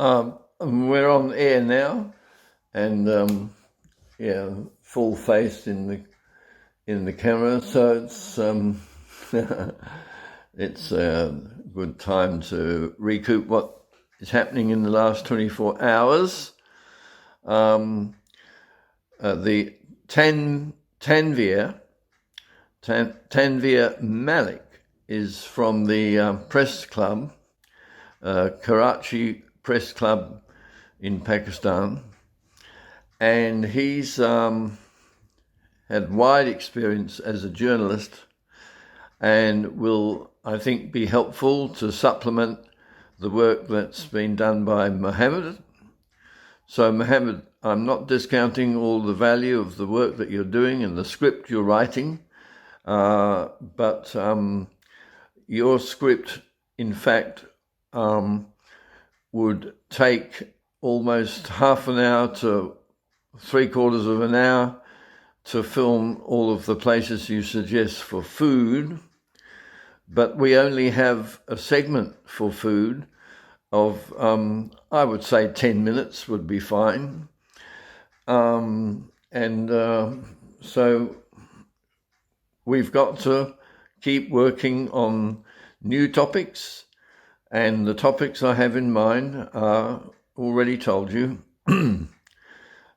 We're on air now, and full face in the camera. So it's a good time to recoup what is happening in the last 24 hours. The Tanveer Malik is from the press club, Karachi Press Club in Pakistan, and he's had wide experience as a journalist and will, I think, be helpful to supplement the work that's been done by Mohammed. So Mohammed, I'm not discounting all the value of the work that you're doing and the script you're writing, but your script, in fact, would take almost half an hour to 3/4 of an hour to film all of the places you suggest for food, but we only have a segment for food of, I would say 10 minutes would be fine. So we've got to keep working on new topics, and the topics I have in mind are already told you.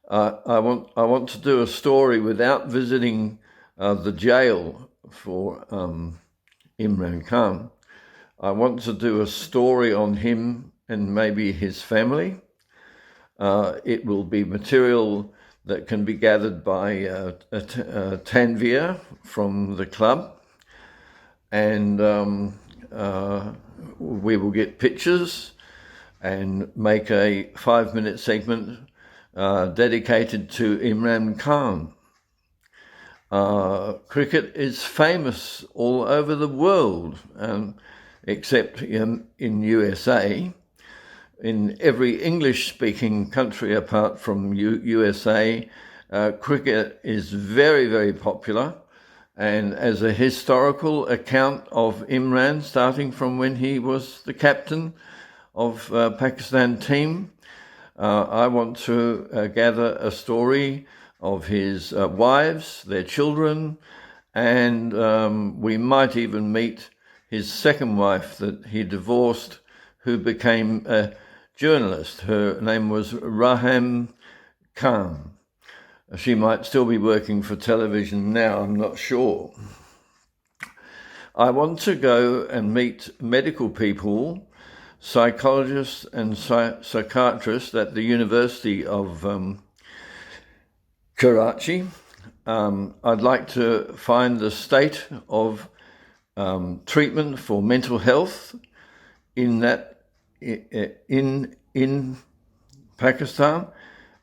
I want to do a story without visiting the jail for Imran Khan. I want to do a story on him and maybe his family. It will be material that can be gathered by Tanveer from the club, and we will get pictures and make a 5-minute segment dedicated to Imran Khan. Cricket is famous all over the world, except in USA. In every English-speaking country apart from USA, cricket is very, very popular. And as a historical account of Imran, starting from when he was the captain of Pakistan team, I want to gather a story of his wives, their children, and we might even meet his second wife that he divorced, who became a journalist. Her name was Raham Khan. She might still be working for television now, I'm not sure. I want to go and meet medical people, psychologists and psychiatrists at the University of Karachi. I'd like to find the state of treatment for mental health in Pakistan,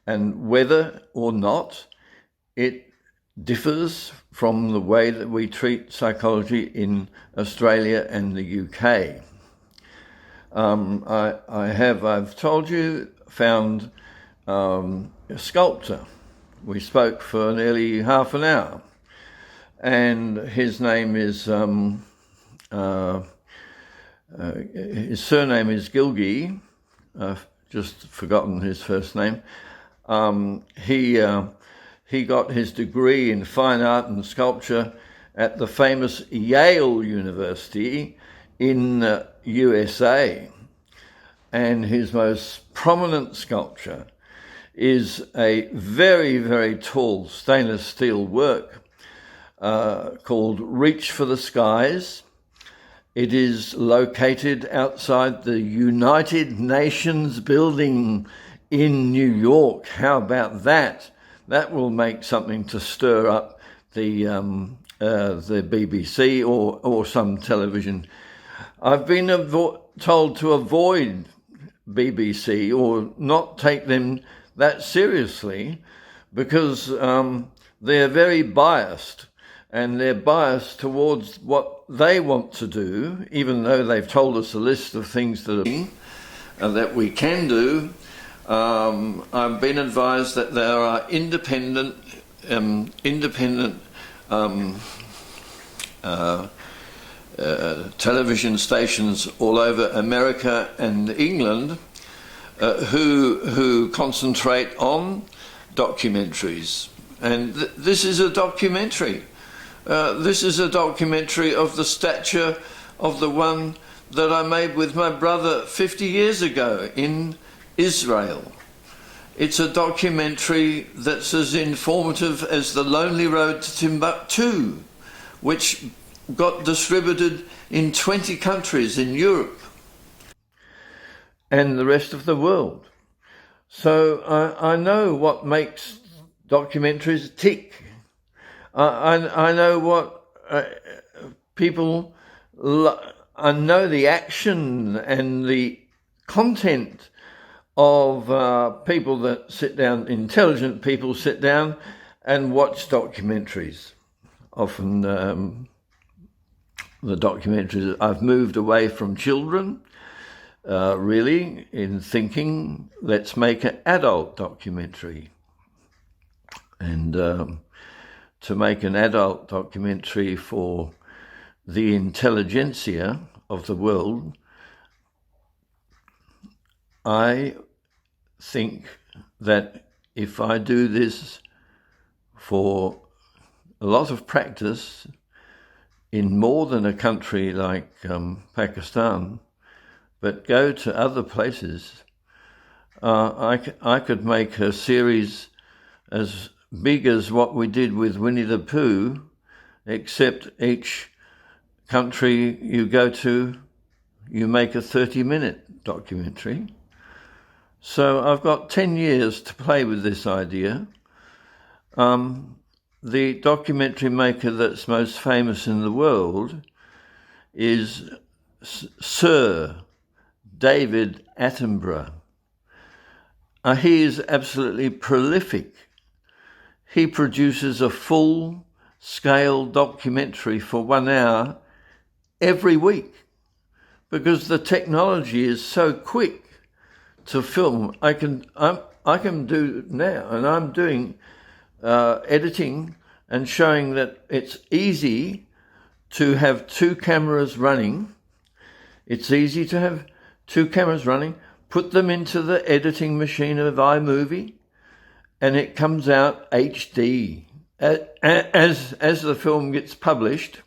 and whether or not it differs from the way that we treat psychology in Australia and the UK. I've told you, found a sculptor. We spoke for nearly half an hour, and his name is, his surname is Gilgi. I've just forgotten his first name. He got his degree in fine art and sculpture at the famous Yale University in USA, and his most prominent sculpture is a very, very tall stainless steel work called Reach for the Skies. It is located outside the United Nations building in New York. How about that? That will make something to stir up the BBC or some television. I've been told to avoid BBC or not take them that seriously because they're very biased, and they're biased towards what they want to do, even though they've told us a list of things that we can do. I've been advised that there are independent television stations all over America and England who concentrate on documentaries. And this is a documentary. This is a documentary of the stature of the one that I made with my brother 50 years ago in Israel. It's a documentary that's as informative as The Lonely Road to Timbuktu, which got distributed in 20 countries in Europe and the rest of the world. So I know what makes documentaries tick. I know what people... I know the action and the content of people that sit down, intelligent people sit down and watch documentaries. Often the documentaries, I've moved away from children, really, in thinking, let's make an adult documentary. And to make an adult documentary for the intelligentsia of the world, I think that if I do this for a lot of practice in more than a country like Pakistan, but go to other places, I could make a series as big as what we did with Winnie the Pooh, except each country you go to, you make a 30-minute documentary. So I've got 10 years to play with this idea. The documentary maker that's most famous in the world is Sir David Attenborough. He is absolutely prolific. He produces a full-scale documentary for 1 hour every week because the technology is so quick to film. I can do now, and I'm doing editing and showing that it's easy to have 2 cameras running. It's easy to have 2 cameras running, put them into the editing machine of iMovie, and it comes out HD. As the film gets published,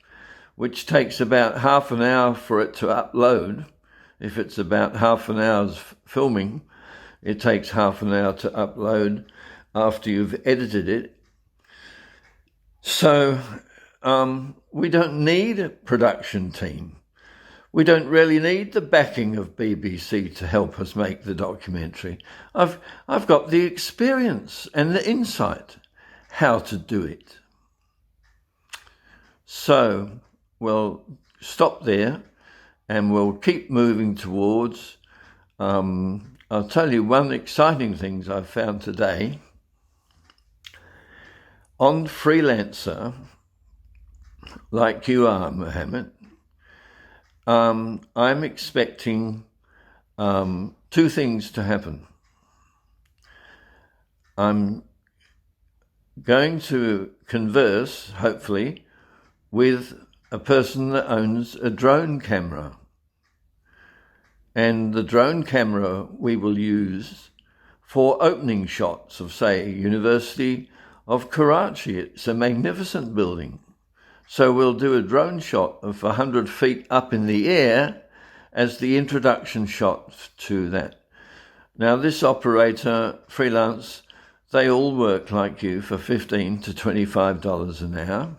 which takes about half an hour for it to upload. If it's about half an hour's filming, it takes half an hour to upload after you've edited it. So we don't need a production team. We don't really need the backing of BBC to help us make the documentary. I've got the experience and the insight how to do it. So we'll stop there and we'll keep moving towards... I'll tell you one exciting thing I've found today. On Freelancer, like you are, Mohammed, I'm expecting 2 things to happen. I'm going to converse, hopefully, with a person that owns a drone camera. And the drone camera we will use for opening shots of, say, University of Karachi. It's a magnificent building. So we'll do a drone shot of 100 feet up in the air as the introduction shot to that. Now, this operator, freelance, they all work like you for $15 to $25 an hour.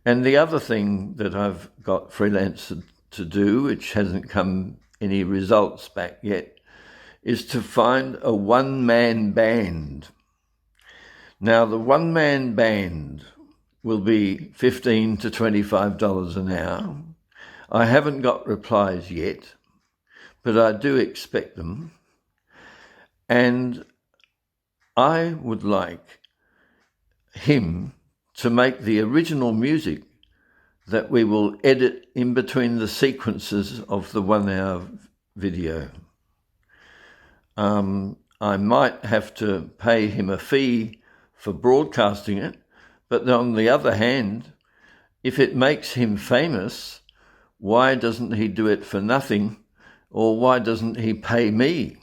And the other thing that I've got freelance to do, which hasn't come any results back yet, is to find a one-man band. Now, the one-man band will be $15 to $25 an hour. I haven't got replies yet, but I do expect them. And I would like him to make the original music that we will edit in between the sequences of the 1 hour video. I might have to pay him a fee for broadcasting it, but on the other hand, if it makes him famous, why doesn't he do it for nothing, or why doesn't he pay me?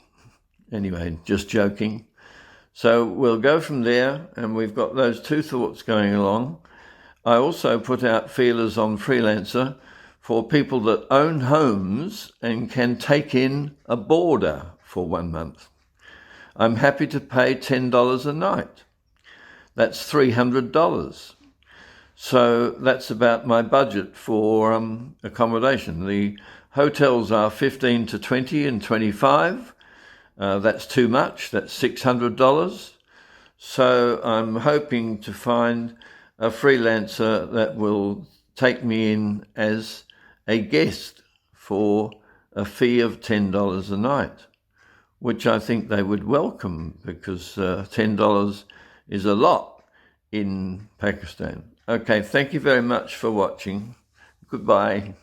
Anyway, just joking. So we'll go from there, and we've got those two thoughts going along. I also put out feelers on Freelancer for people that own homes and can take in a boarder for 1 month. I'm happy to pay $10 a night. That's $300. So that's about my budget for accommodation. The hotels are 15 to 20 and 25. That's too much. That's $600. So I'm hoping to find a freelancer that will take me in as a guest for a fee of $10 a night, which I think they would welcome, because $10 is a lot in Pakistan. Okay, thank you very much for watching. Goodbye.